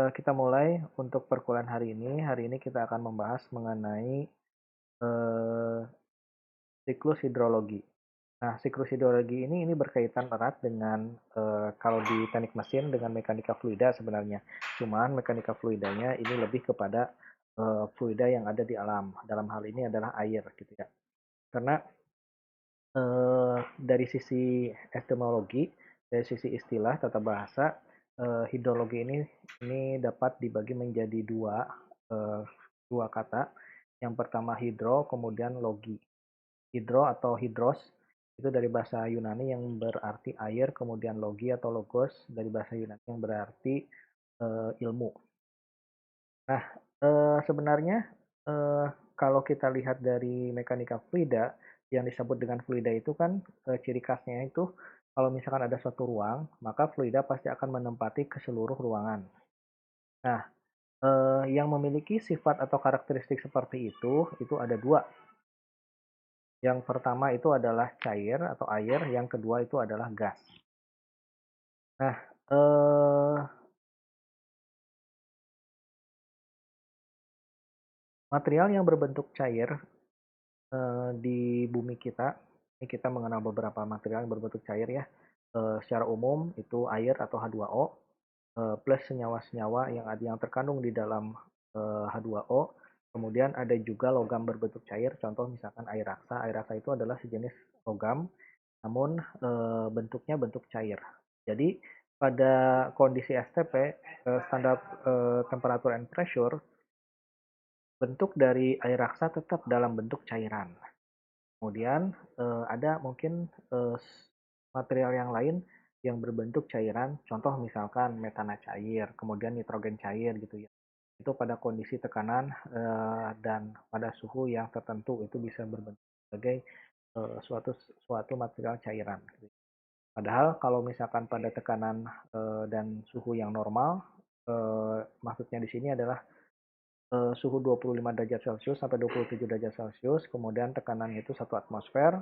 kita mulai untuk perkuliahan hari ini. Hari ini kita akan membahas mengenai, eee, siklus hidrologi. Nah, siklus hidrologi ini berkaitan erat dengan, kalau di teknik mesin dengan mekanika fluida sebenarnya. Cuman mekanika fluidanya ini lebih kepada, fluida yang ada di alam. Dalam hal ini adalah air gitu ya. Karena, dari sisi etimologi, dari sisi istilah tata bahasa, hidrologi ini dapat dibagi menjadi eee, 2 kata. Yang pertama hidro, kemudian logi. Hidro atau hidros itu dari bahasa Yunani yang berarti air, kemudian logi atau logos dari bahasa Yunani yang berarti, ilmu. Nah, sebenarnya, eee, kalau kita lihat dari mekanika fluida, yang disebut dengan fluida itu kan, ciri khasnya itu kalau misalkan ada suatu ruang, maka fluida pasti akan menempati ke seluruh ruangan. Nah, yang memiliki sifat atau karakteristik seperti itu ada 2. Yang pertama itu adalah cair atau air, yang kedua itu adalah gas. Nah, material yang berbentuk cair, di bumi kita, ini kita mengenal beberapa material yang berbentuk cair ya, secara umum itu air atau H2O, plus senyawa-senyawa yang terkandung di dalam, H2O, kemudian ada juga logam berbentuk cair, contoh misalkan air raksa. Air raksa itu adalah sejenis logam, namun, bentuknya bentuk cair. Jadi pada kondisi STP, standar, temperature and pressure, bentuk dari air raksa tetap dalam bentuk cairan. Kemudian, ada mungkin, material yang lain yang berbentuk cairan, contoh misalkan metana cair, kemudian nitrogen cair gitu ya. Itu pada kondisi tekanan, dan pada suhu yang tertentu itu bisa berbentuk sebagai, suatu suatu material cairan gitu. Padahal kalau misalkan pada tekanan, dan suhu yang normal, maksudnya di sini adalah, suhu 25 derajat Celcius sampai 27 derajat Celcius, kemudian tekanannya itu 1 atmosfer.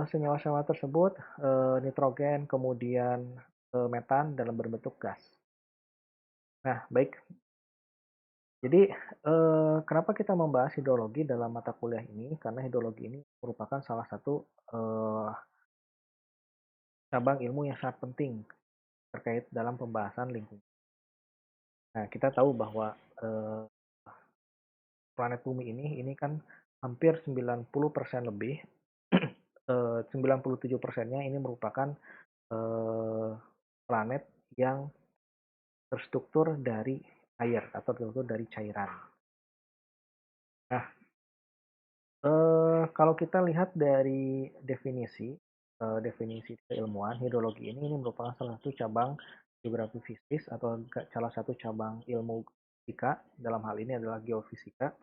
Senyawa-senyawa tersebut, nitrogen, kemudian, metan dalam berbentuk gas. Nah, baik. Jadi, kenapa kita membahas hidrologi dalam mata kuliah ini? Karena hidrologi ini merupakan salah satu, eee, cabang ilmu yang sangat penting terkait dalam pembahasan lingkungan. Nah, kita tahu bahwa, eee, planet bumi ini kan hampir 90% lebih, 97%-nya ini merupakan, eee, planet yang terstruktur dari air atau terstruktur dari cairan. Nah, kalau kita lihat dari definisi keilmuan hidrologi ini merupakan salah satu cabang geografi fisis atau salah satu cabang ilmu fisika, dalam hal ini adalah geofisika,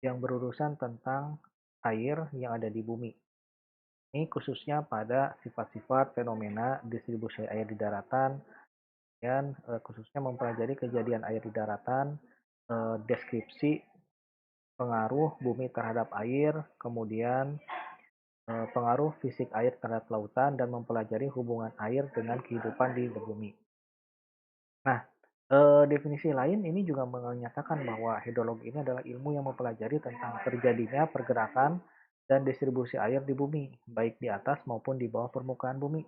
yang berurusan tentang air yang ada di bumi. Ini khususnya pada sifat-sifat fenomena distribusi air di daratan dan, khususnya mempelajari kejadian air di daratan, deskripsi pengaruh bumi terhadap air, kemudian, pengaruh fisik air terhadap lautan, dan mempelajari hubungan air dengan kehidupan di bumi. Nah, definisi lain ini juga menyatakan bahwa hidrologi ini adalah ilmu yang mempelajari tentang terjadinya pergerakan dan distribusi air di bumi, baik di atas maupun di bawah permukaan bumi.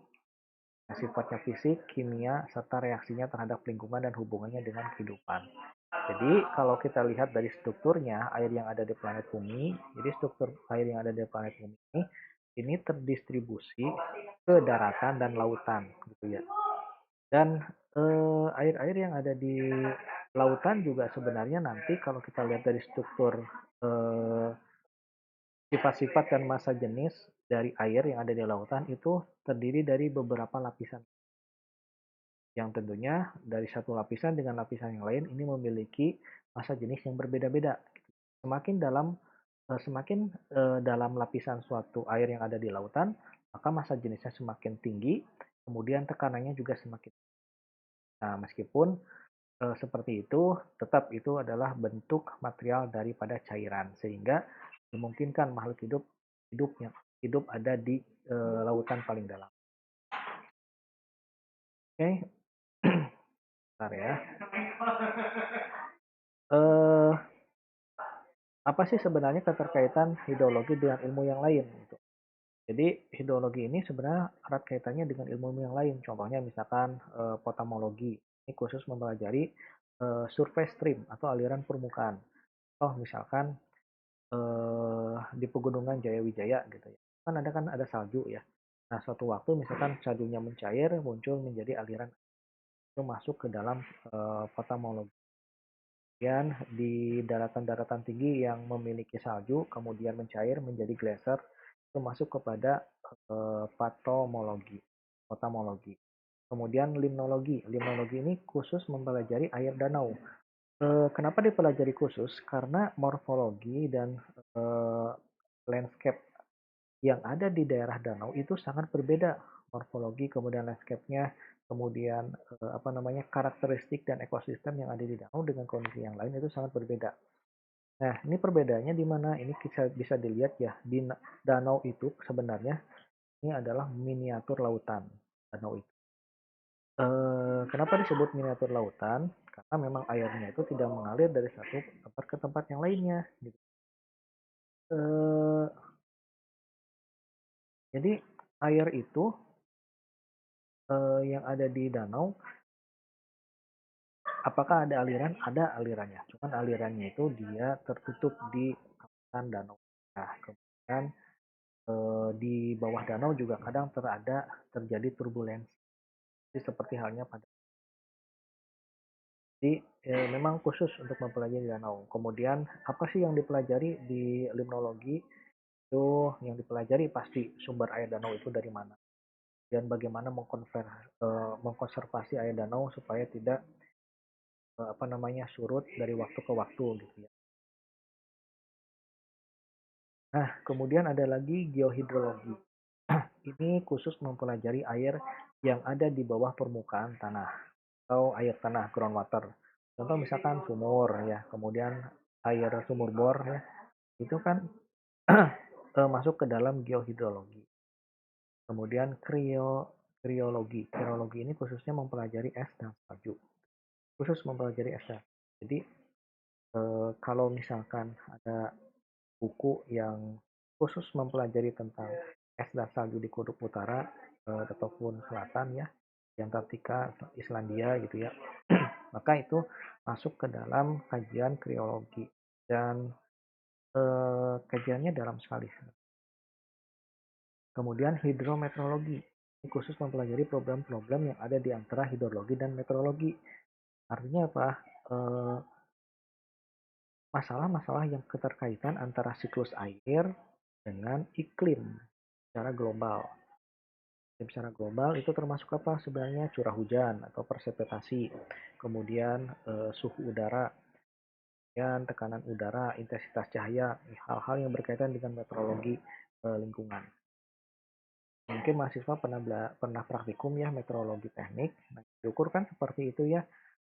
Nah, sifatnya fisik, kimia, serta reaksinya terhadap lingkungan dan hubungannya dengan kehidupan. Jadi kalau kita lihat dari strukturnya air yang ada di planet bumi, jadi struktur air yang ada di planet bumi ini terdistribusi ke daratan dan lautan gitu ya. Dan air-air yang ada di lautan juga sebenarnya nanti kalau kita lihat dari struktur, eh, sifat-sifat dan massa jenis dari air yang ada di lautan itu terdiri dari beberapa lapisan, yang tentunya dari satu lapisan dengan lapisan yang lain ini memiliki massa jenis yang berbeda-beda. Semakin dalam dalam lapisan suatu air yang ada di lautan, maka massa jenisnya semakin tinggi, kemudian tekanannya juga semakin. Nah, meskipun seperti itu, tetap itu adalah bentuk material daripada cairan, sehingga memungkinkan makhluk hidup hidup ada di lautan paling dalam. Oke, Bentar ya. Eh, apa sih sebenarnya keterkaitan hidrologi dengan ilmu yang lain? Gitu. Jadi hidrologi ini sebenarnya erat kaitannya dengan ilmu yang lain. Contohnya misalkan potamologi. Ini khusus mempelajari surface stream atau aliran permukaan. Oh misalkan di pegunungan Jayawijaya gitu ya. Kan ada salju ya. Nah, suatu waktu misalkan saljunya mencair, muncul menjadi aliran itu masuk ke dalam potamologi. Kemudian di daratan-daratan tinggi yang memiliki salju, kemudian mencair menjadi glacier, itu masuk kepada patomologi, potamologi. Kemudian limnologi. Limnologi ini khusus mempelajari air danau. Kenapa dipelajari khusus? Karena morfologi dan eh, landscape yang ada di daerah danau itu sangat berbeda morfologi, kemudian landscape-nya, kemudian apa namanya karakteristik dan ekosistem yang ada di danau dengan kondisi yang lain itu sangat berbeda. Nah, ini perbedaannya di mana? Ini bisa dilihat ya di danau itu sebenarnya ini adalah miniatur lautan danau itu. Kenapa disebut miniatur lautan? Karena memang airnya itu tidak mengalir dari satu tempat ke tempat yang lainnya. Gitu. Eh, jadi air itu yang ada di danau, apakah ada aliran? Ada alirannya. Cuman alirannya itu dia tertutup di kawasan danau. Nah, kemudian di bawah danau juga kadang terjadi turbulensi. Seperti halnya pada. Jadi memang khusus untuk mempelajari danau. Kemudian apa sih yang dipelajari di limnologi? Itu yang dipelajari pasti sumber air danau itu dari mana dan bagaimana mengkonservasi air danau supaya tidak apa namanya surut dari waktu ke waktu gitu ya. Nah, kemudian ada lagi geohidrologi. Ini khusus mempelajari air yang ada di bawah permukaan tanah atau air tanah groundwater. Contoh misalkan sumur ya, kemudian air sumur bor ya, itu kan masuk ke dalam geohidrologi. Kemudian kriologi. Kriologi ini khususnya mempelajari es dan salju. Khusus mempelajari es dan salju. Jadi kalau misalkan ada buku yang khusus mempelajari tentang es dan salju di Kutub Utara ataupun Selatan ya, di Antartika, Islandia gitu ya, maka itu masuk ke dalam kajian kriologi dan kajiannya dalam sekali. Kemudian hidrometeorologi, ini khusus mempelajari problem-problem yang ada di antara hidrologi dan meteorologi. Artinya apa? Masalah-masalah yang keterkaitan antara siklus air dengan iklim secara global. Secara global itu termasuk apa? Sebenarnya curah hujan atau presipitasi, kemudian suhu udara, dan tekanan udara, intensitas cahaya, hal-hal yang berkaitan dengan meteorologi lingkungan. Mungkin mahasiswa pernah praktikum ya meteorologi teknik. Nah, diukur kan seperti itu ya.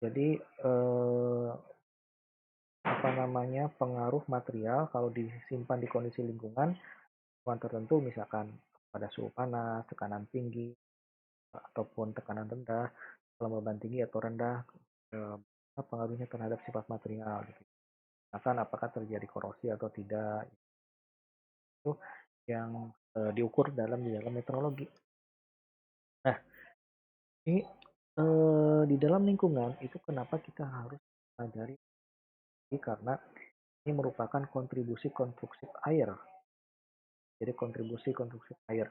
Jadi apa namanya pengaruh material kalau disimpan di kondisi lingkungan tertentu, misalkan pada suhu panas, tekanan tinggi, ataupun tekanan rendah, kelembaban tinggi atau rendah, pengaruhnya terhadap sifat material. Gitu. Akan apakah terjadi korosi atau tidak, itu yang diukur di dalam meteorologi. Nah, ini di dalam lingkungan itu kenapa kita harus pelajari, karena ini merupakan kontribusi konstruksi air. Jadi kontribusi konstruksi air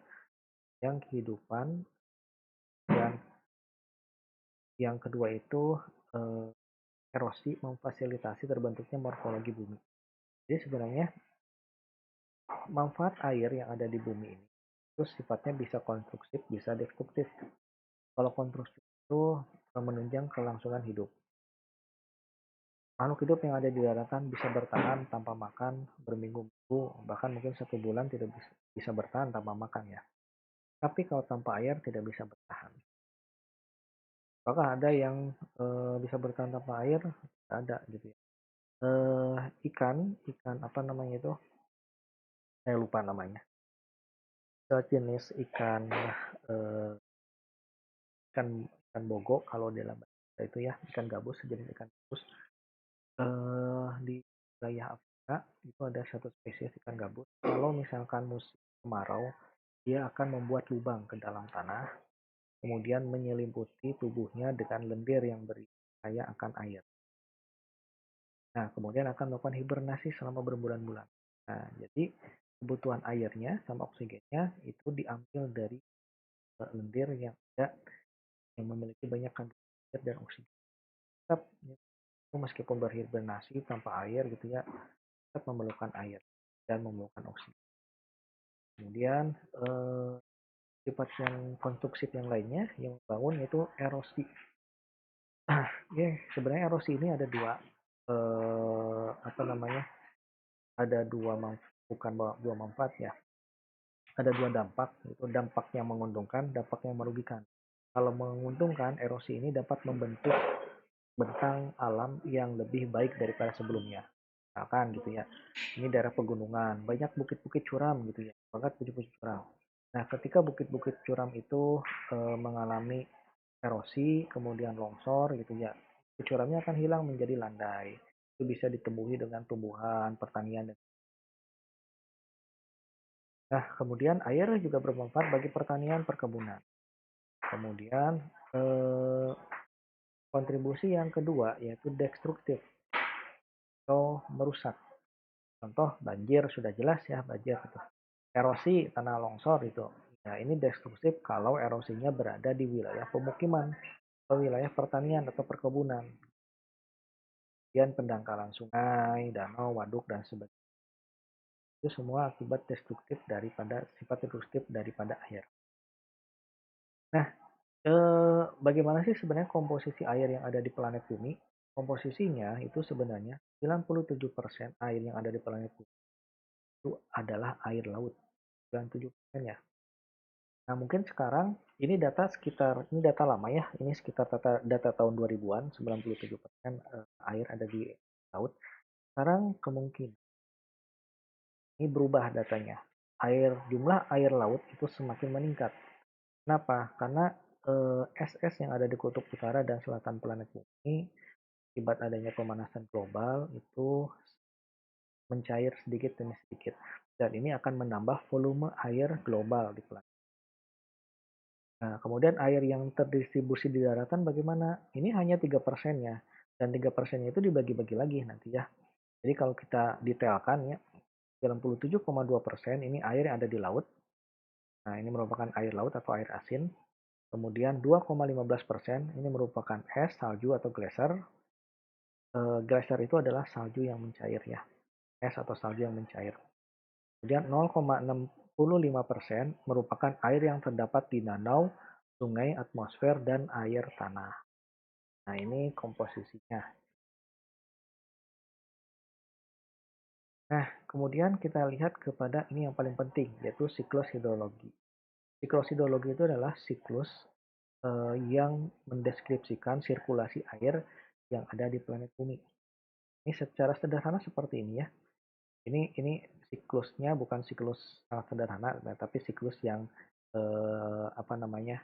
yang kehidupan, dan yang kedua itu erosi memfasilitasi terbentuknya morfologi bumi. Jadi sebenarnya manfaat air yang ada di bumi ini itu sifatnya bisa konstruktif, bisa destruktif. Kalau konstruktif itu menunjang kelangsungan hidup. Makhluk hidup yang ada di daratan bisa bertahan tanpa makan berminggu-minggu, bahkan mungkin 1 bulan tidak bisa bertahan tanpa makan ya. Tapi kalau tanpa air tidak bisa bertahan. Apakah ada yang bisa bertahan tanpa air? Tidak ada gitu ya. Ikan apa namanya itu? Saya lupa namanya. Sejenis ikan ikan ikan bogo kalau di dalam. itu ya, ikan gabus, sejenis ikan gabus. Di wilayah Afrika itu ada satu spesies ikan gabus. Kalau misalkan musim kemarau, dia akan membuat lubang ke dalam tanah, kemudian menyelimuti tubuhnya dengan lendir yang kaya akan air. Nah, kemudian akan melakukan hibernasi selama berbulan-bulan. Nah, jadi kebutuhan airnya sama oksigennya itu diambil dari lendir yang ada yang memiliki banyak kandungan air dan oksigen. Tetap meskipun berhibernasi tanpa air gitu ya, tetap memerlukan air dan memerlukan oksigen. Kemudian sifat yang konstruksi yang lainnya yang membangun itu erosi. Sebenarnya erosi ini ada dua apa namanya? Ada dua bukan dua manfaat ya. Ada dua dampak, itu dampak yang menguntungkan, dampak yang merugikan. Kalau menguntungkan, erosi ini dapat membentuk bentang alam yang lebih baik daripada sebelumnya. Misalkan gitu ya, ini daerah pegunungan, banyak bukit-bukit curam gitu ya, banget bukit-bukit curam. Nah, ketika bukit-bukit curam itu mengalami erosi, kemudian longsor gitu ya, curamnya akan hilang menjadi landai. Itu bisa ditemui dengan tumbuhan, pertanian. Nah, kemudian air juga bermanfaat bagi pertanian perkebunan. Kemudian eh, kontribusi yang kedua yaitu destruktif atau merusak. Contoh banjir sudah jelas ya, banjir itu. Erosi tanah longsor itu. Nah, ini destruktif kalau erosinya berada di wilayah pemukiman atau wilayah pertanian atau perkebunan. Kemudian pendangkalan sungai, danau, waduk dan sebagainya. Itu semua akibat destruktif daripada sifat destruktif daripada air. Nah, bagaimana sih sebenarnya komposisi air yang ada di planet Bumi? Komposisinya itu sebenarnya 97% air yang ada di planet Bumi itu adalah air laut. 97% ya. Nah, mungkin sekarang ini data lama ya. Ini sekitar data tahun 2000-an, 97% air ada di laut. Sekarang kemungkinan ini berubah datanya. Jumlah air laut itu semakin meningkat. Kenapa? Karena es yang ada di kutub utara dan selatan planet Bumi akibat adanya pemanasan global itu mencair sedikit demi sedikit. Dan ini akan menambah volume air global di planet. Nah, kemudian air yang terdistribusi di daratan bagaimana? Ini hanya 3% ya. Dan 3% itu dibagi-bagi lagi nanti ya. Jadi kalau kita detailkan ya, 97,2% ini air yang ada di laut. Nah, ini merupakan air laut atau air asin. Kemudian 2,15% ini merupakan es, salju atau glacier. Glacier itu adalah salju yang mencair ya. Es atau salju yang mencair. Kemudian 0,65% merupakan air yang terdapat di danau, sungai, atmosfer, dan air tanah. Nah, ini komposisinya. Nah, kemudian kita lihat kepada ini yang paling penting, yaitu siklus hidrologi. Siklus hidrologi itu adalah siklus yang mendeskripsikan sirkulasi air yang ada di planet Bumi. Ini secara sederhana seperti ini ya. Ini siklusnya bukan siklus sangat sederhana, tapi siklus yang apa namanya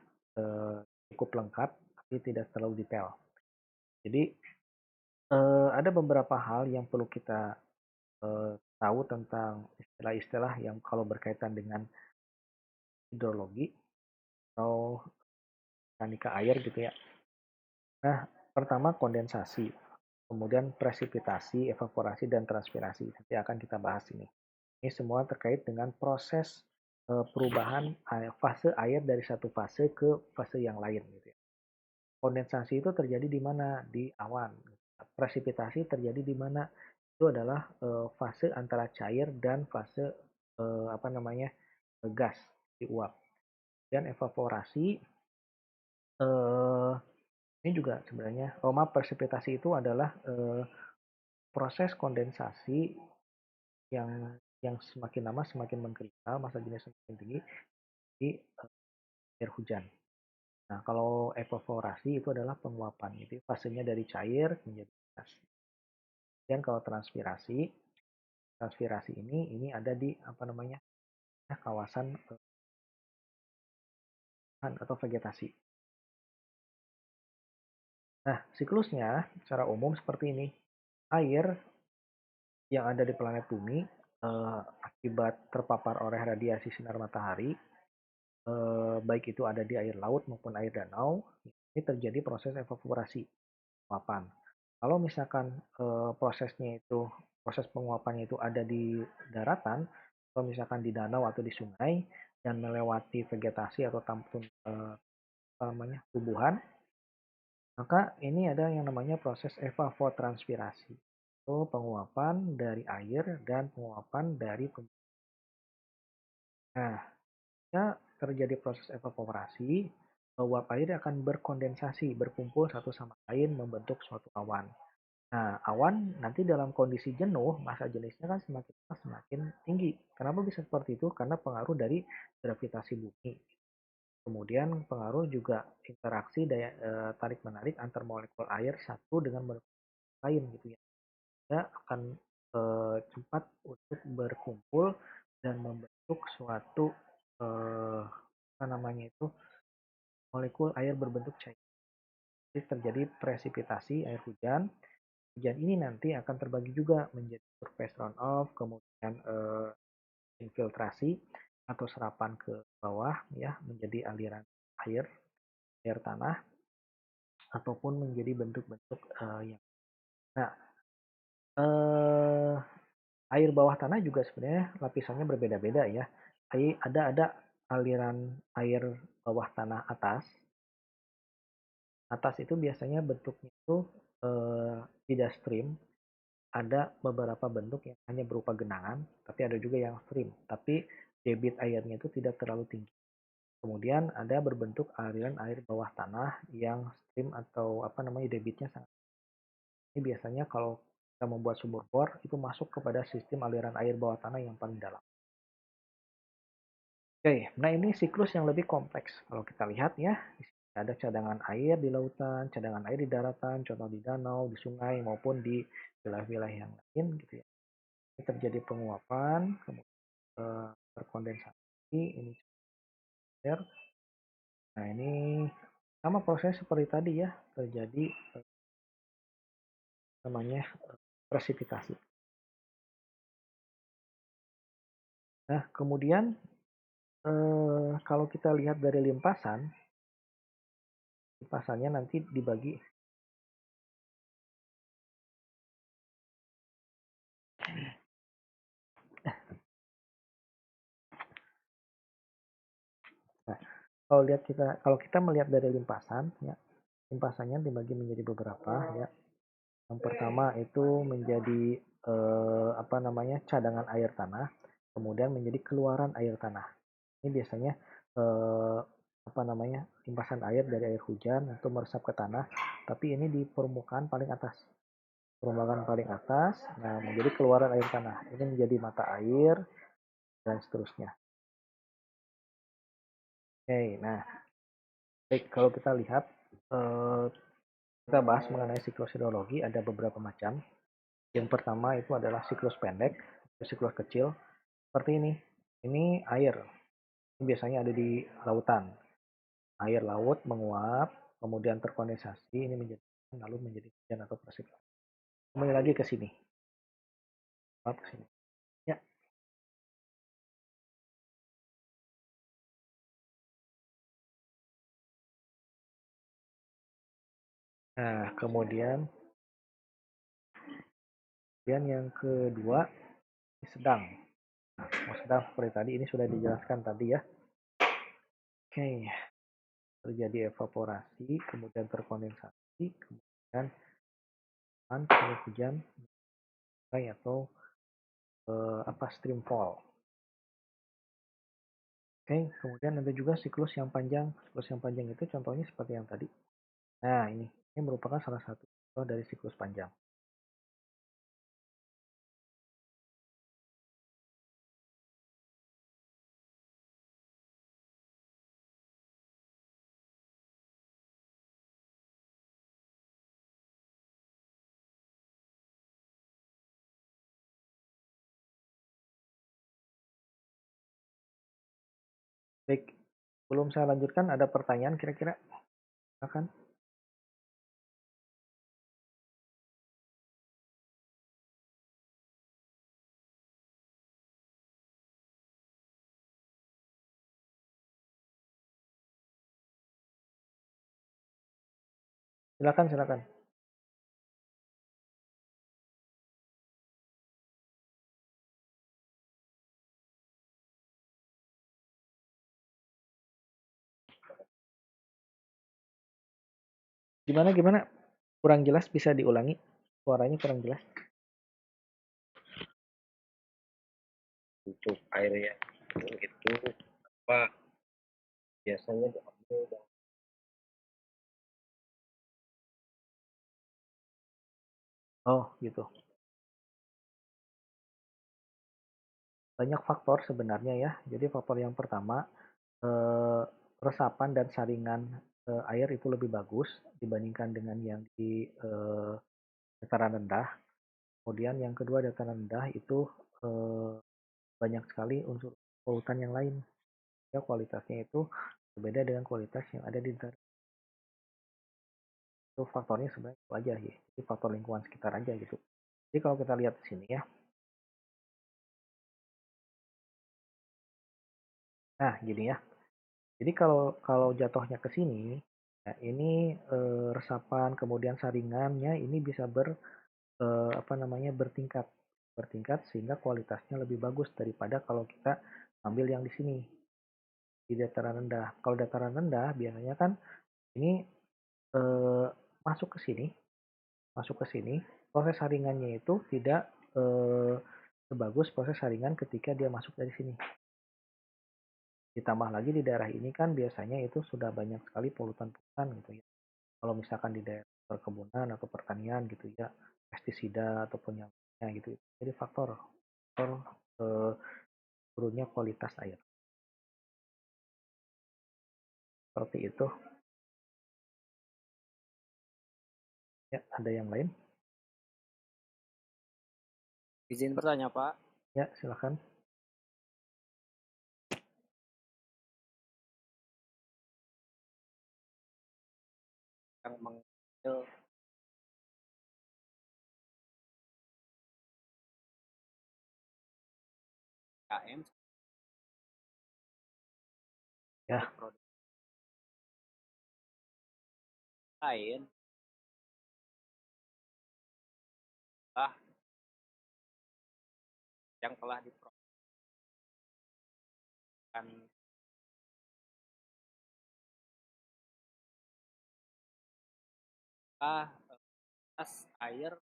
cukup lengkap, tapi tidak terlalu detail. Jadi ada beberapa hal yang perlu kita tahu tentang istilah-istilah yang kalau berkaitan dengan hidrologi atau mekanika air gitu ya. Nah, pertama kondensasi, kemudian presipitasi, evaporasi, dan transpirasi. Nanti akan kita bahas ini. Ini semua terkait dengan proses perubahan fase air dari satu fase ke fase yang lain. Gitu ya. Kondensasi itu terjadi di mana? Di awan. Presipitasi terjadi di mana? Itu adalah fase antara cair dan fase apa namanya gas di uap. Dan evaporasi ini juga sebenarnya presipitasi itu adalah proses kondensasi yang semakin lama semakin mengkristal, massa jenis semakin tinggi di air hujan. Nah, kalau evaporasi itu adalah penguapan, itu fasenya dari cair menjadi gas. Dan kalau transpirasi, ini ada di apa namanya kawasan atau vegetasi. Nah, siklusnya secara umum seperti ini. Air yang ada di planet Bumi akibat terpapar oleh radiasi sinar matahari, baik itu ada di air laut maupun air danau, ini terjadi proses evaporasi, penguapan. Kalau misalkan proses penguapannya itu ada di daratan, atau misalkan di danau atau di sungai dan melewati vegetasi atau apa namanya tumbuhan, maka ini ada yang namanya proses evapotranspirasi. Itu penguapan dari air dan penguapan dari tumbuhan. Nah, jika terjadi proses evaporasi, uap air akan berkondensasi, berkumpul satu sama lain membentuk suatu awan. Nah, awan nanti dalam kondisi jenuh, massa jenisnya kan semakin lama semakin tinggi. Kenapa bisa seperti itu? Karena pengaruh dari gravitasi bumi. Kemudian pengaruh juga interaksi daya tarik-menarik antar molekul air satu dengan molekul lain gitu ya. Dia akan cepat untuk berkumpul dan membentuk suatu apa namanya itu molekul air berbentuk cair. Jadi terjadi presipitasi air hujan. Hujan ini nanti akan terbagi juga menjadi surface runoff, kemudian infiltrasi atau serapan ke bawah ya menjadi aliran air, air tanah ataupun menjadi bentuk-bentuk yang. Nah, eh, air bawah tanah juga sebenarnya lapisannya berbeda-beda ya. Ada aliran air bawah tanah atas. Atas itu biasanya bentuknya itu tidak stream. Ada beberapa bentuk yang hanya berupa genangan, tapi ada juga yang stream. Tapi debit airnya itu tidak terlalu tinggi. Kemudian ada berbentuk aliran air bawah tanah yang stream atau apa namanya debitnya sangat. Ini biasanya kalau kita membuat sumur bor itu masuk kepada sistem aliran air bawah tanah yang paling dalam. Oke, nah ini siklus yang lebih kompleks. Kalau kita lihat ya, ada cadangan air di lautan, cadangan air di daratan, contoh di danau, di sungai maupun di wilayah-wilayah yang lain gitu ya. Ini terjadi penguapan, kemudian terkondensasi, ini air. Nah ini sama proses seperti tadi ya, terjadi namanya presipitasi. Nah kemudian kalau kita lihat dari limpasan, limpasannya nanti dibagi. Nah, kalau kita melihat dari limpasan, ya limpasannya dibagi menjadi beberapa ya. Yang pertama itu menjadi apa namanya cadangan air tanah, kemudian menjadi keluaran air tanah. Ini biasanya eh, apa namanya limpasan air dari air hujan itu meresap ke tanah, tapi ini di permukaan paling atas. Permukaan paling atas, nah menjadi keluaran air tanah. Ini menjadi mata air dan seterusnya. Oke, nah baik kalau kita lihat eh, kita bahas mengenai siklus hidrologi ada beberapa macam. Yang pertama itu adalah siklus pendek, siklus kecil seperti ini. Ini air. Ini biasanya ada di lautan. Air laut menguap, kemudian terkondensasi, ini menjadi lalu menjadi hujan atau precipitation. Kembali lagi ke sini. Ke sini. Ya. Nah, kemudian yang kedua sedang. Nah, sedang seperti tadi ini sudah dijelaskan tadi ya. Oke, terjadi evaporasi, kemudian terkondensasi, kemudian hujan atau apa streamfall. Oke, kemudian ada juga siklus yang panjang. Siklus yang panjang itu contohnya seperti yang tadi. Nah, ini merupakan salah satu contoh dari siklus panjang. Baik, sebelum saya lanjutkan ada pertanyaan kira-kira? Silakan. Silakan, silakan. Gimana, gimana? Kurang jelas, bisa diulangi? Suaranya kurang jelas. Untuk air yang itu apa biasanya diambil. Oh, gitu. Banyak faktor sebenarnya ya. Jadi faktor yang pertama, eh, resapan dan saringan air itu lebih bagus dibandingkan dengan yang di dataran rendah. Kemudian yang kedua, dataran rendah itu eh, banyak sekali unsur polutan yang lain. Ya, kualitasnya itu berbeda dengan kualitas yang ada di dataran. Itu faktornya sebenarnya itu aja ya. Itu faktor lingkungan sekitar aja gitu. Jadi kalau kita lihat di sini ya. Nah, gini ya. Jadi kalau kalau jatuhnya ke sini, ya ini resapan kemudian saringannya ini bisa apa namanya bertingkat bertingkat sehingga kualitasnya lebih bagus daripada kalau kita ambil yang di sini di dataran rendah. Kalau dataran rendah biasanya kan ini eh, masuk ke sini, masuk ke sini, proses saringannya itu tidak sebagus proses saringan ketika dia masuk dari sini. Ditambah lagi di daerah ini kan biasanya itu sudah banyak sekali polutan-polutan gitu ya. Kalau misalkan di daerah perkebunan atau pertanian gitu ya, pestisida ataupun yang lainnya gitu. Jadi faktor eh, turunnya kualitas air. Seperti itu. Ya, ada yang lain? Izin bertanya, Pak. Ya, silakan. Yang mengambil KM Ya, produk lain lah yang telah diproses tas air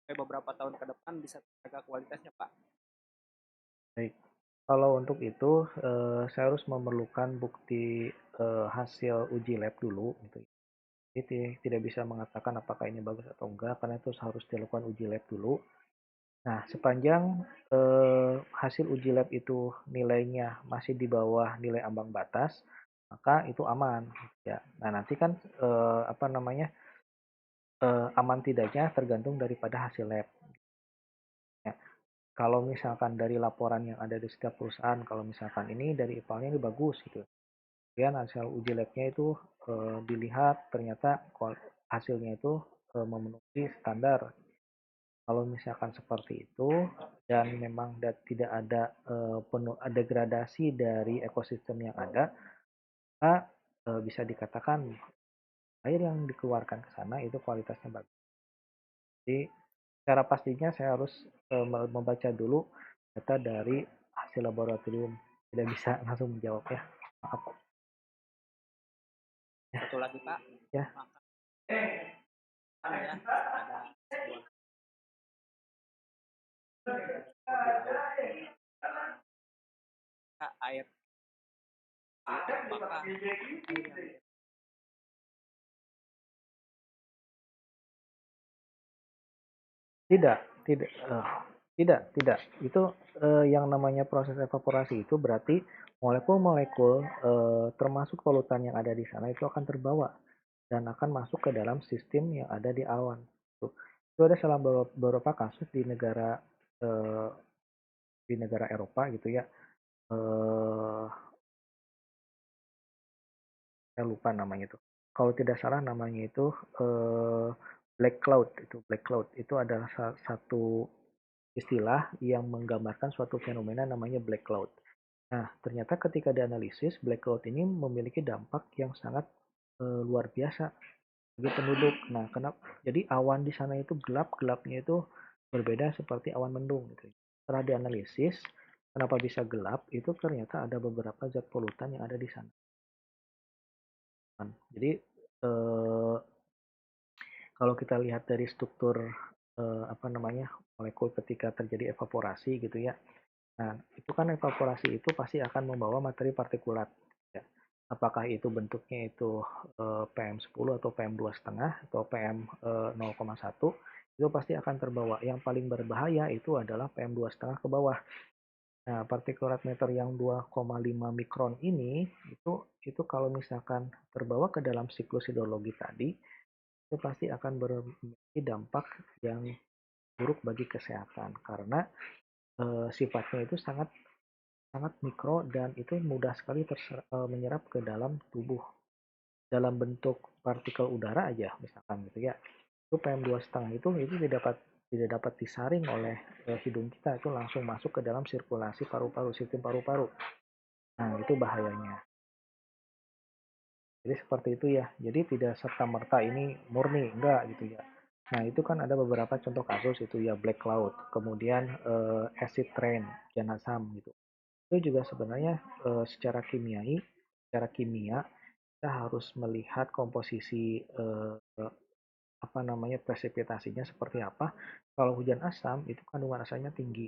sampai beberapa tahun ke depan bisa terjaga kualitasnya, Pak. baik. Kalau untuk itu, saya harus memerlukan bukti hasil uji lab dulu gitu. Jadi tidak bisa mengatakan apakah ini bagus atau enggak karena itu harus dilakukan uji lab dulu. Nah, sepanjang hasil uji lab itu nilainya masih di bawah nilai ambang batas, maka itu aman ya. Nah, nanti kan apa namanya? Aman tidaknya tergantung daripada hasil lab. Ya. Kalau misalkan dari laporan yang ada di setiap perusahaan, kalau misalkan ini dari IPAL-nya ini bagus gitu. Kemudian hasil uji labnya itu dilihat ternyata hasilnya itu memenuhi standar. Kalau misalkan seperti itu dan memang tidak ada degradasi dari ekosistem yang ada, maka bisa dikatakan air yang dikeluarkan ke sana itu kualitasnya bagus. Jadi cara pastinya saya harus membaca dulu data dari hasil laboratorium. Tidak bisa langsung menjawab ya. Maaf. Satu lagi, Pak. Ya, Maka kan ya ada sebuah air apakah air yang tidak, tidak, tidak. Itu yang namanya proses evaporasi itu berarti molekul-molekul termasuk polutan yang ada di sana itu akan terbawa dan akan masuk ke dalam sistem yang ada di awan. Itu ada salah beberapa kasus eh, di negara Eropa gitu ya. Eh, saya lupa namanya itu. Kalau tidak salah namanya itu Black Cloud itu Black Cloud itu adalah satu istilah yang menggambarkan suatu fenomena namanya black cloud. Nah, ternyata ketika dianalisis, black cloud ini memiliki dampak yang sangat luar biasa bagi penduduk. Nah, kenapa? Jadi awan di sana itu gelapnya itu berbeda seperti awan mendung gitu. Setelah dianalisis, kenapa bisa gelap? Itu ternyata ada beberapa zat polutan yang ada di sana. Jadi eh, kalau kita lihat dari struktur apa namanya molekul ketika terjadi evaporasi gitu ya. Nah, itu kan evaporasi itu pasti akan membawa materi partikulat. Ya. Apakah itu bentuknya itu PM10 atau PM2,5 atau PM0,1 itu pasti akan terbawa. Yang paling berbahaya itu adalah PM2,5 ke bawah. Nah, partikulat matter yang 2,5 mikron ini itu kalau misalkan terbawa ke dalam siklus hidrologi tadi, itu pasti akan memiliki dampak yang buruk bagi kesehatan karena sifatnya itu sangat sangat mikro dan itu mudah sekali menyerap ke dalam tubuh dalam bentuk partikel udara aja misalkan gitu ya. Itu PM2,5 itu tidak dapat disaring oleh hidung kita, itu langsung masuk ke dalam sirkulasi paru-paru, sistem paru-paru. Nah, itu bahayanya. Jadi seperti itu ya. Jadi tidak serta-merta ini murni, enggak gitu ya. Nah, itu kan ada beberapa contoh kasus itu ya black cloud, kemudian acid rain, hujan asam gitu. Itu juga sebenarnya secara kimia kita harus melihat komposisi apa namanya presipitasinya seperti apa. Kalau hujan asam itu kandungan asamnya tinggi.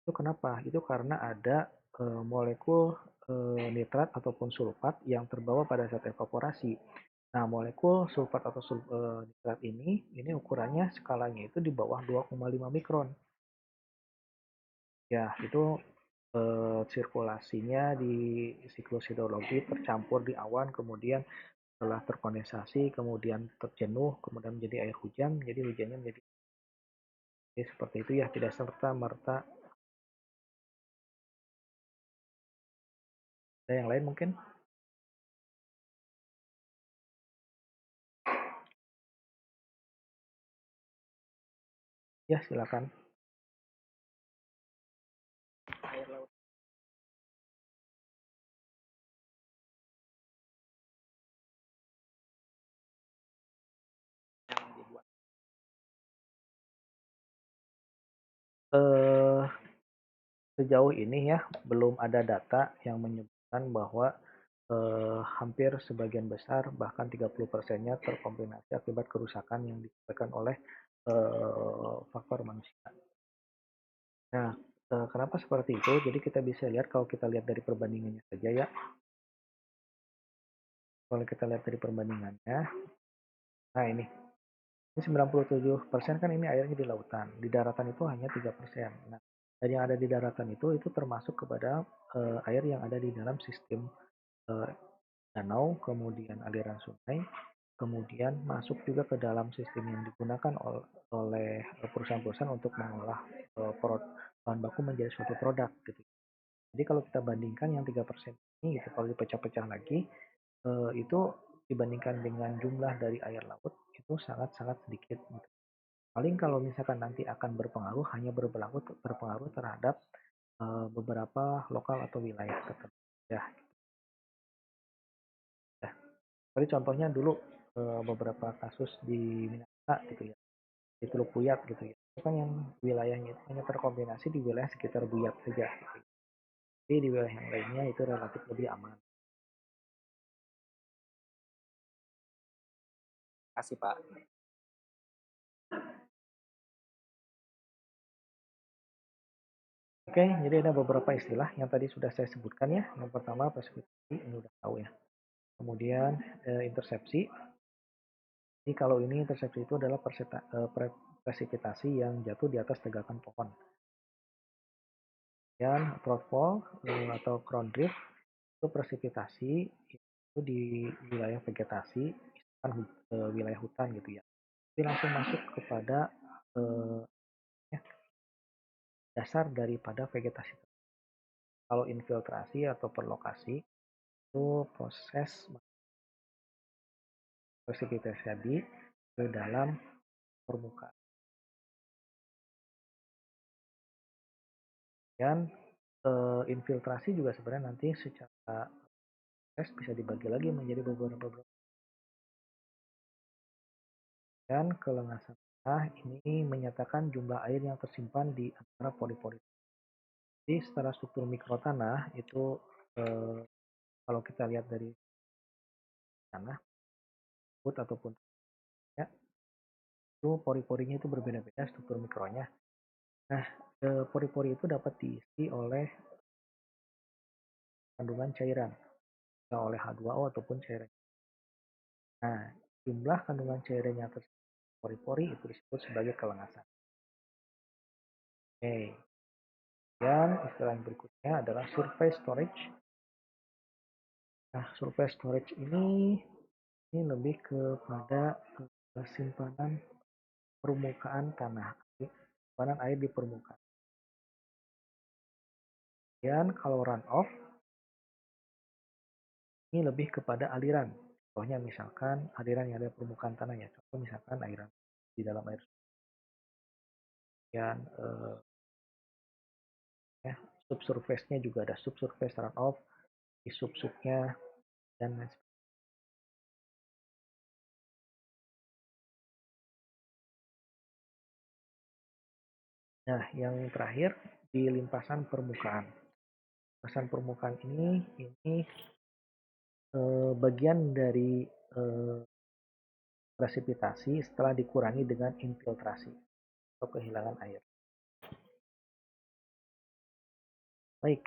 Itu kenapa? Itu karena ada molekul nitrat ataupun sulfat yang terbawa pada saat evaporasi. Nah, molekul sulfat atau nitrat ini ukurannya skalanya itu di bawah 2,5 mikron. Ya, itu sirkulasinya di siklus hidrologi tercampur di awan, kemudian setelah terkondensasi, kemudian terjenuh, kemudian menjadi air hujan, jadi hujannya menjadi seperti itu ya, tidak serta merta. Ada yang lain mungkin? Ya, silakan. Air laut yang dibuat. Eh, Sejauh ini ya, belum ada data yang menyebutkan bahwa hampir sebagian besar, bahkan 30%-nya terkombinasi akibat kerusakan yang disebabkan oleh faktor manusia. Nah, kenapa seperti itu? Jadi kita bisa lihat kalau kita lihat dari perbandingannya saja ya. Kalau kita lihat dari perbandingannya, nah ini 97% kan ini airnya di lautan. Di daratan itu hanya 3%. Nah, dan yang ada di daratan itu termasuk kepada air yang ada di dalam sistem eh, danau, kemudian aliran sungai, kemudian masuk juga ke dalam sistem yang digunakan oleh perusahaan-perusahaan untuk mengolah bahan baku menjadi suatu produk gitu. Jadi kalau kita bandingkan yang 3% ini gitu, kalau dipecah-pecah lagi itu dibandingkan dengan jumlah dari air laut itu sangat-sangat sedikit gitu. Paling kalau misalkan nanti akan berpengaruh hanya berpengaruh terhadap beberapa lokal atau wilayah tertentu. Ya, ya. Tadi contohnya dulu beberapa kasus di Minahasa gitu ya, di Teluk Buyat gitu ya. Itu kan yang wilayahnya itu hanya terkombinasi di wilayah sekitar Buyat saja. Gitu. Jadi di wilayah yang lainnya itu relatif lebih aman. Kasih Pak. Oke, jadi ada beberapa istilah yang tadi sudah saya sebutkan ya. Yang pertama presipitasi, ini udah tahu ya. Kemudian intersepsi. Jadi kalau ini intersepsi itu adalah presipitasi yang jatuh di atas tegakan pohon. Dan dropfall atau crown drift itu presipitasi itu di wilayah vegetasi, misalkan wilayah hutan gitu ya. Jadi langsung masuk kepada eh, dasar daripada vegetasi. Kalau infiltrasi atau perlokasi itu proses presipitasi tadi ke dalam permukaan. Dan infiltrasi juga sebenarnya nanti secara tes bisa dibagi lagi menjadi beberapa. Dan kelengasan tanah ini menyatakan jumlah air yang tersimpan di antara pori-pori. Jadi secara struktur mikrotanah itu kalau kita lihat dari tanah, ataupun ya, itu pori-porinya itu berbeda-beda struktur mikronya. Nah, pori-pori itu dapat diisi oleh kandungan cairan, bisa oleh H2O ataupun cairan. Nah, jumlah kandungan cairan yang tersimpan di pori-pori itu disebut sebagai kelengasan. Oke. Dan istilah yang berikutnya adalah surface storage. Nah, surface storage ini lebih kepada simpanan permukaan tanah, simpanan air di permukaan. Dan kalau runoff ini lebih kepada aliran. Contohnya misalkan aliran yang ada di permukaan tanah ya. Contoh misalkan aliran di dalam air. Dan subsurface-nya juga ada subsurface runoff, di sub-subnya dan lain sebagainya. Nah, yang terakhir di limpasan permukaan. Limpasan permukaan ini bagian dari presipitasi setelah dikurangi dengan infiltrasi atau kehilangan air. Baik,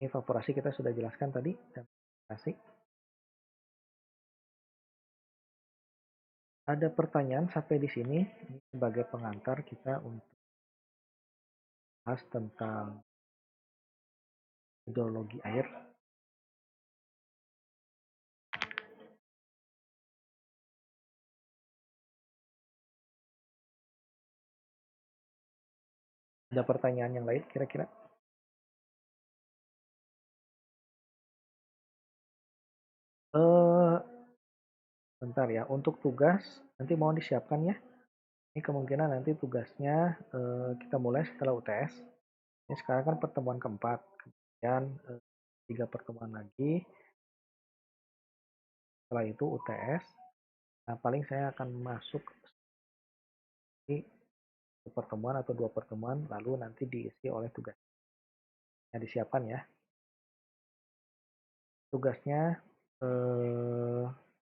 evaporasi kita sudah jelaskan tadi dan presipitasi. Ada pertanyaan sampai di sini ini sebagai pengantar kita untuk bahas tentang hidrologi air. Ada pertanyaan yang lain kira-kira? Bentar ya, untuk tugas nanti mau disiapkan ya. Ini kemungkinan nanti tugasnya kita mulai setelah UTS. Ini sekarang kan pertemuan keempat, kemudian 3 pertemuan lagi. Setelah itu UTS. Nah, paling saya akan masuk di pertemuan atau 2 pertemuan, lalu nanti diisi oleh tugas. Nah, disiapkan ya. Tugasnya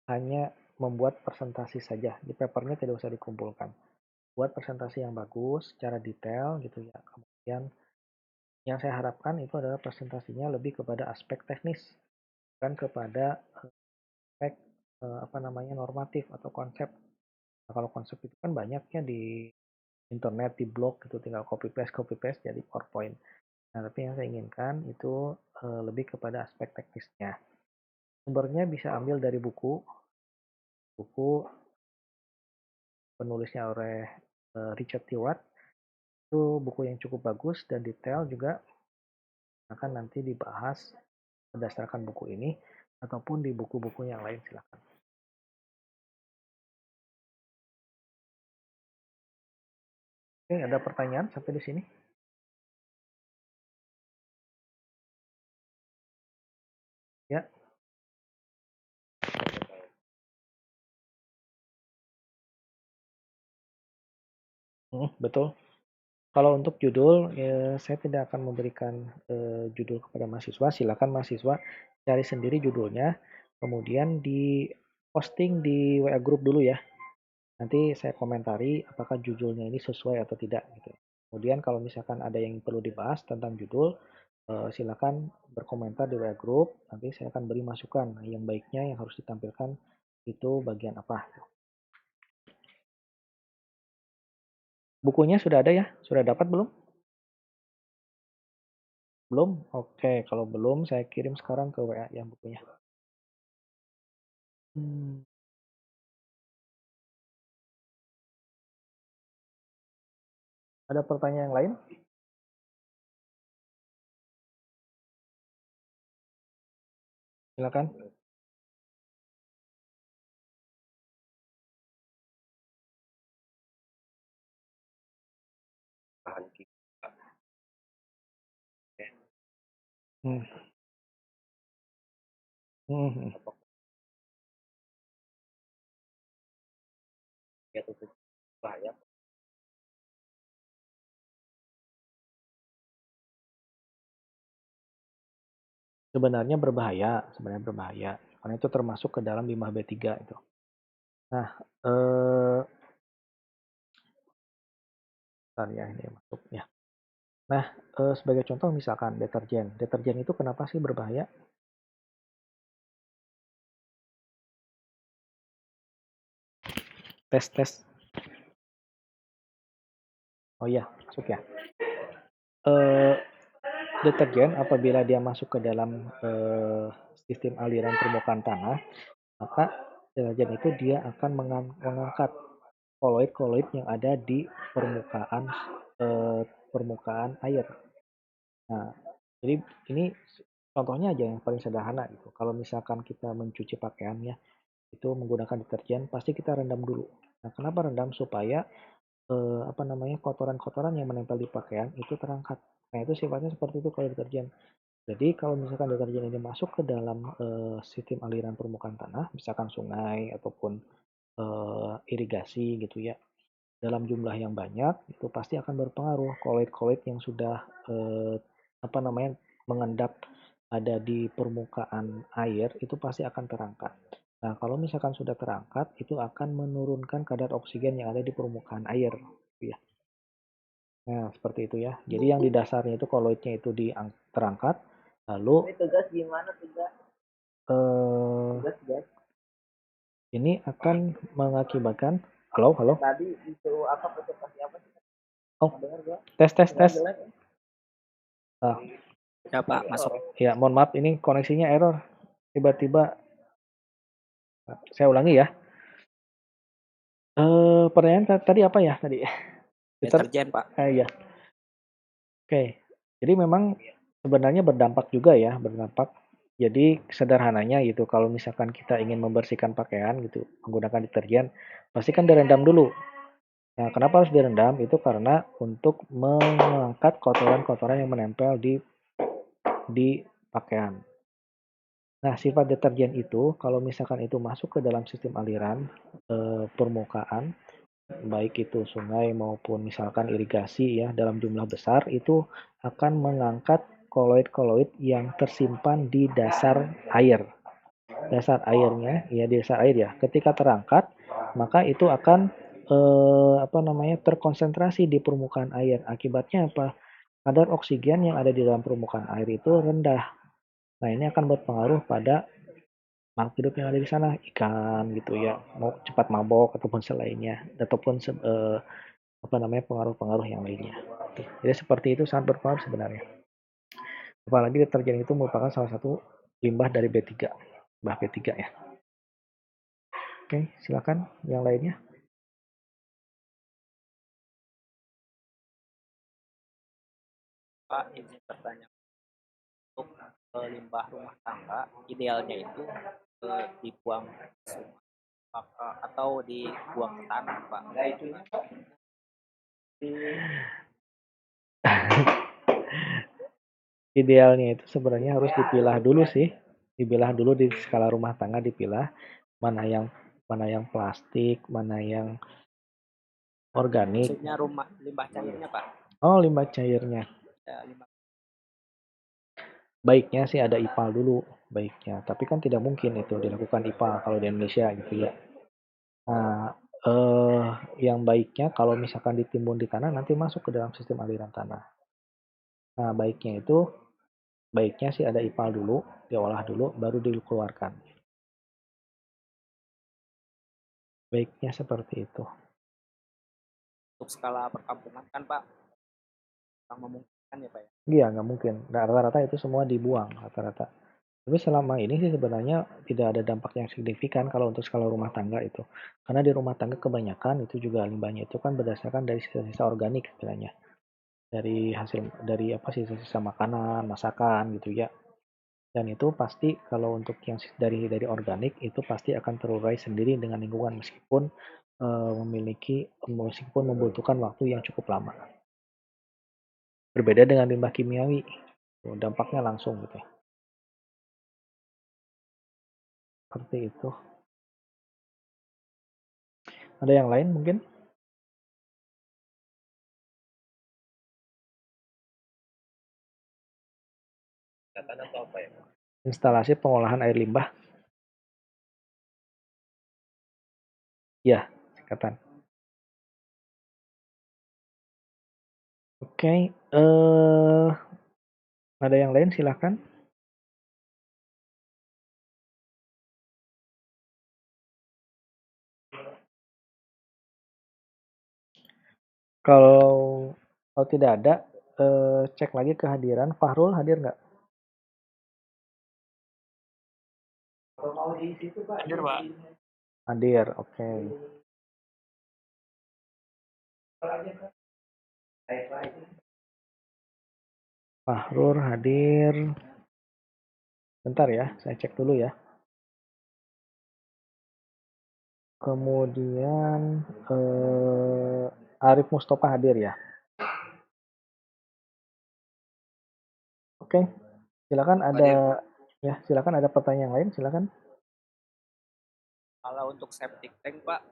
hanya membuat presentasi saja. Di papernya tidak usah dikumpulkan. Buat presentasi yang bagus, secara detail gitu ya. Kemudian yang saya harapkan itu adalah presentasinya lebih kepada aspek teknis, bukan kepada aspek normatif atau konsep. Nah, kalau konsep itu kan banyaknya di internet, di blog gitu, tinggal copy paste jadi PowerPoint. Nah, tapi yang saya inginkan itu lebih kepada aspek teknisnya. Sumbernya bisa ambil dari buku penulisnya oleh Richard Stewart. Itu buku yang cukup bagus dan detail juga, akan nanti dibahas berdasarkan buku ini ataupun di buku-buku yang lain, silakan. Oke, ada pertanyaan sampai di sini? Ya. Betul. Kalau untuk judul, ya, saya tidak akan memberikan judul kepada mahasiswa. Silakan mahasiswa cari sendiri judulnya, kemudian di posting di WA group dulu ya. Nanti saya komentari apakah judulnya ini sesuai atau tidak gitu. Kemudian kalau misalkan ada yang perlu dibahas tentang judul, silakan berkomentar di WA group. Nanti saya akan beri masukan. Nah, yang baiknya yang harus ditampilkan itu bagian apa. Bukunya sudah ada ya? Sudah dapat belum? Belum? Oke, kalau belum saya kirim sekarang ke WA yang bukunya. Ada pertanyaan yang lain? Silakan. Bahan kimia Hmm. Hmm. Apakah dia itu bahaya? Sebenarnya berbahaya, karena itu termasuk ke dalam limbah B3 itu. Nah, bentar ya ini masuknya. Nah, sebagai contoh misalkan deterjen. Deterjen itu kenapa sih berbahaya? Tes. Oh iya, masuk ya. Deterjen apabila dia masuk ke dalam sistem aliran permukaan tanah, maka deterjen itu dia akan mengangkat koloid-koloid yang ada di permukaan air. Nah, jadi ini contohnya aja yang paling sederhana gitu. Kalau misalkan kita mencuci pakaian ya, itu menggunakan deterjen, pasti kita rendam dulu. Nah, kenapa rendam? Supaya kotoran-kotoran yang menempel di pakaian itu terangkat. Nah, itu sifatnya seperti itu kalau deterjen. Jadi kalau misalkan deterjen ini masuk ke dalam sistem aliran permukaan tanah, misalkan sungai ataupun irigasi gitu ya, dalam jumlah yang banyak itu pasti akan berpengaruh. Koloid-koloid yang sudah mengendap ada di permukaan air itu pasti akan terangkat. Nah, kalau misalkan sudah terangkat, itu akan menurunkan kadar oksigen yang ada di permukaan air. Ya. Nah, seperti itu ya. Jadi yang di dasarnya itu koloidnya itu terangkat, lalu Tugas gimana tugas? eh, ini akan mengakibatkan halo. Tadi disuruh apa presentasi apa sih? Oh, Dengar gua? tes. Ya Pak, masuk. Ya, mohon maaf ini koneksinya error. Tiba-tiba saya ulangi ya. Pertanyaan tadi apa ya tadi? Deterjen Pak. Iya. Oke. Jadi memang sebenarnya berdampak juga ya, berdampak. Jadi sederhananya gitu, kalau misalkan kita ingin membersihkan pakaian gitu menggunakan deterjen, pasti kan direndam dulu. Nah, kenapa harus direndam? Itu karena untuk mengangkat kotoran-kotoran yang menempel di pakaian. Nah, sifat deterjen itu kalau misalkan itu masuk ke dalam sistem aliran permukaan, baik itu sungai maupun misalkan irigasi ya dalam jumlah besar, itu akan mengangkat koloid-koloid yang tersimpan di dasar air. Dasar airnya, ya di dasar air ya. Ketika terangkat, maka itu akan terkonsentrasi di permukaan air. Akibatnya apa? Kadar oksigen yang ada di dalam permukaan air itu rendah. Nah, ini akan berpengaruh pada makhluk hidup yang ada di sana, ikan gitu ya, mau cepat mabok ataupun selainnya, ataupun pengaruh-pengaruh yang lainnya. Jadi seperti itu sangat berpengaruh sebenarnya. Apalagi deterjen itu merupakan salah satu limbah dari B3, limbah B3 ya. Oke, silakan yang lainnya. Pak, izin bertanya, untuk limbah rumah tangga idealnya itu dibuang ke sungai atau dibuang ke tanah Pak. Idealnya itu sebenarnya harus dipilah dulu sih. Dipilah dulu di skala rumah tangga, dipilah mana yang plastik, mana yang organik. Maksudnya limbah cairnya Pak. Oh, limbah cairnya. Ya, limbah. Baiknya sih ada IPAL dulu, baiknya. Tapi kan tidak mungkin itu dilakukan IPAL kalau di Indonesia gitu ya. Nah, yang baiknya kalau misalkan ditimbun di tanah nanti masuk ke dalam sistem aliran tanah. Nah, baiknya sih ada IPAL dulu, diolah dulu, baru dikeluarkan. Baiknya seperti itu. Untuk skala perkampungan kan Pak, kurang memungkinkan ya Pak ya. Iya, nggak mungkin. Nah, rata-rata itu semua dibuang, rata-rata. Tapi selama ini sih sebenarnya tidak ada dampak yang signifikan kalau untuk skala rumah tangga itu. Karena di rumah tangga kebanyakan itu juga limbahnya itu kan berdasarkan dari sisa-sisa organik sebenarnya. Dari apa sisa-sisa makanan, masakan gitu ya. Dan itu pasti kalau untuk yang dari organik itu pasti akan terurai sendiri dengan lingkungan meskipun membutuhkan waktu yang cukup lama. Berbeda dengan limbah kimiawi. dampaknya langsung gitu ya. Seperti itu. Ada yang lain mungkin? Atau apa ya? Instalasi pengolahan air limbah. Ya, singkatan. Oke, ada yang lain silakan. Kalau tidak ada, cek lagi kehadiran. Fahrul hadir nggak? Hadir, Pak. Hadir, oke. Fahrul hadir. Bentar ya, saya cek dulu ya. Kemudian Arif Mustofa hadir ya. Oke, silakan ada silakan ada pertanyaan lain, silakan. Kalau untuk septic tank, Pak,